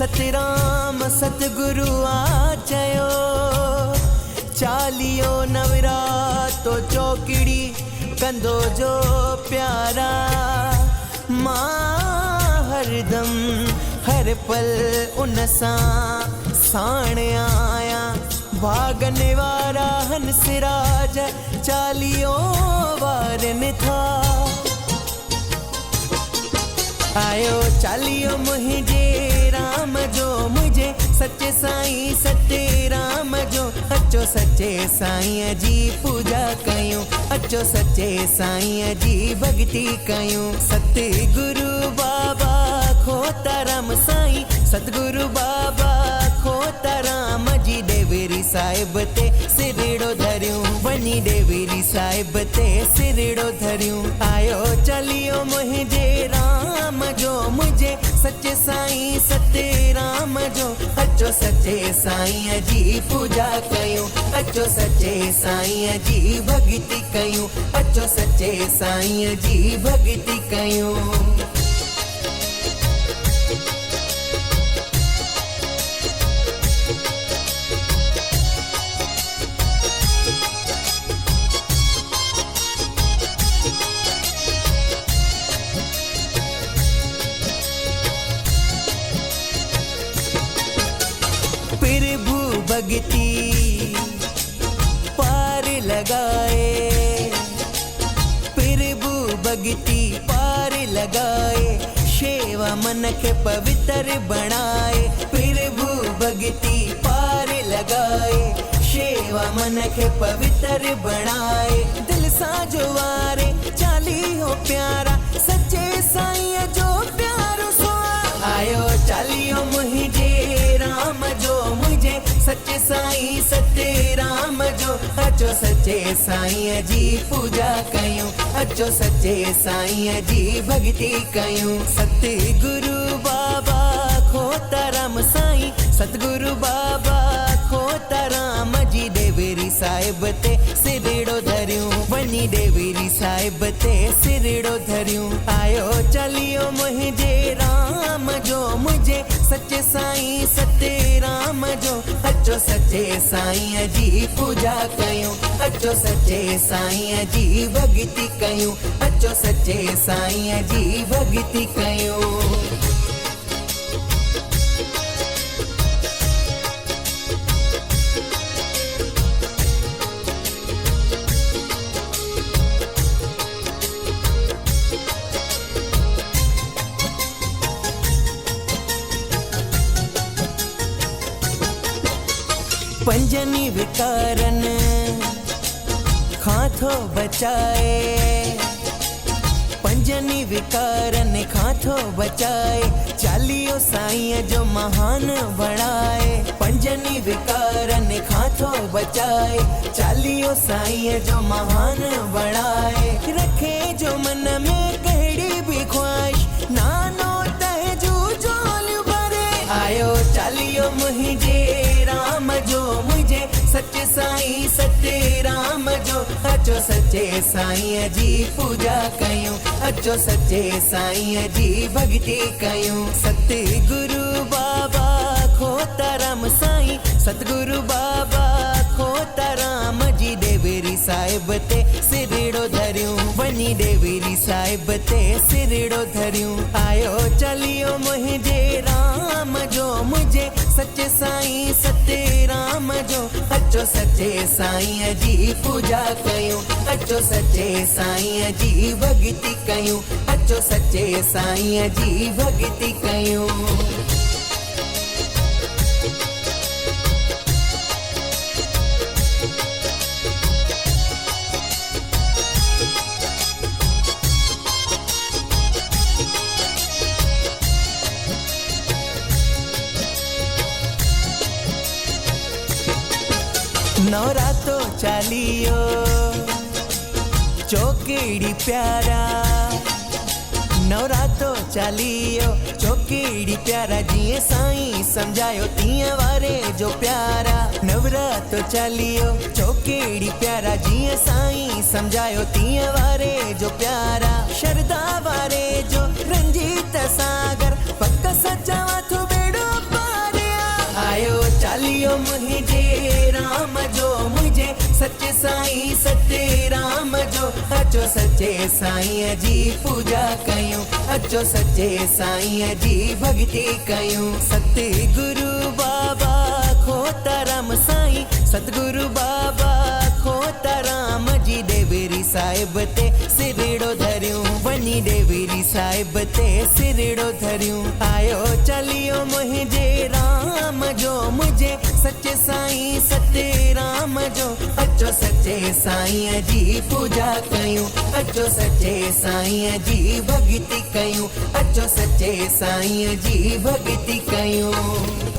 सतराम सतगुरु आचयो, चालियो नवरातो चौकिड़ी कंदो जो प्यारा। मां हरदम हर पल उन सां साण आया, भागने वारा हंसराज चालियो वारन था। आयो चालियो मुझे राम जो, मुझे सच्चे साईं सते राम जो। अचो सच्चे साईं जी पूजा कयूं, अचो सच्चे साईं जी भक्ति कयूं। सतगुरु बाबा खोताराम साईं, सतगुरु बाबा खोताराम जी डेवेरी साहिब ते सिरड़ो धरियूं, वनी डेवेरी साहिब ते सिरड़ो धरियूं। आयो चालियो मुझे राम जो, मुझे सच्चे साईं सते राम जो। अचो सच्चे साईं जी पूजा कयूं, अचो सच्चे साईं जी भक्ति कयूं, अचो सच्चे साईं जी भक्ति कयूं। प्रभु भक्ति पार लगाए, प्रभु भक्ति पार लगाए, सेवा मन के पवित्र बनाए। प्रभु भक्ति पार लगाए, सेवा मन के पवित्र बनाए। दिल सा जो वारे चाली हो प्यारा, सच्चे साईं जो प्यारो सो। आयो चालियो मुझे राम जो, मुझे सच्चे साईं सते राम जो। अचो सच्चे साईं जी पूजा कयूं, अचो सच्चे साईं जी भक्ति कयूं। सतगुरु बाबा खोताराम साईं, सतगुरु बाबा खोताराम जी डेवेरी साहिब ते सिरड़ो धरियूं, वनी डेवेरी साहिब ते सिरड़ो धरियूं। आयो चालियो मुझे राम जो, मुझे सच्चे साईं सते राम जो। अचो सच्चे साईं जी पूजा कयूं, अचो सच्चे साईं जी भक्ति कयूं, अचो सच्चे साईं जी भक्ति कयूं। पंजनी विकारन खाथो बचाए, पंजनी विकारन खाथो बचाए। चालियो साईं जो महान बणाए, पंजनी विकारन खाथो बचाए। चालियो साईं जो महान बणाए, रखे जो मन में कहिड़ी भी ख्वाहिश, नानो तहजू जोल भरे। आयो चालियो मुझे राम जो, मुझे सच्चे साईं सते राम जो। अचो सच्चे साईं जी पूजा कयूं, अचो सच्चे साईं जी भक्ति कयूं। सतगुरु बाबा खोताराम साईं, सतगुरु बाबा खोताराम जी डेवेरी साहिब ते सिरड़ो धरियूं, वनी डेवेरी साहिब ते सिरड़ो धरियूं। आयो चालियो मुझे राम जो, मुझे सच्चे साईं सते राम जो। अचो सच्चे साईं जी पूजा कयूं, अचो सच्चे साईं जी भक्ति कयूं, अचो सच्चे साईं जी भक्ति कयूं। नवरातो चालियो चौकेड़ी प्यारा, नवरातो चालियो चौकेड़ी प्यारा। जिए साईं समझायो तीअं वारे जो प्यारा। नवरातो चालियो चौकेड़ी प्यारा, जिए साईं समझायो तीअं वारे जो प्यारा। शरदा वारे जो रंजीत सागर, पक सच्चा वाथो बेड़ो सच्चे साईं सत्य राम जो अचो सच्चे साईं जी पूजा कयूं अचो सच्चे साईं जी भक्ति कयूं सत्य गुरु बाबा खोताराम साईं सतगुरु बाबा खोताराम जी डेवेरी साहिब ते सिरड़ो धरियूं वनी डेवेरी साहिब ते सिरड़ो धरियूं आयो चलियो मुझे राम जो मुझे सच्चे साईं सत्य राम जो अचो सच्चे साईं जी पूजा कयूं अचो सच्चे साईं जी भक्ति कयूं अचो सच्चे साईं जी भक्ति कयूं।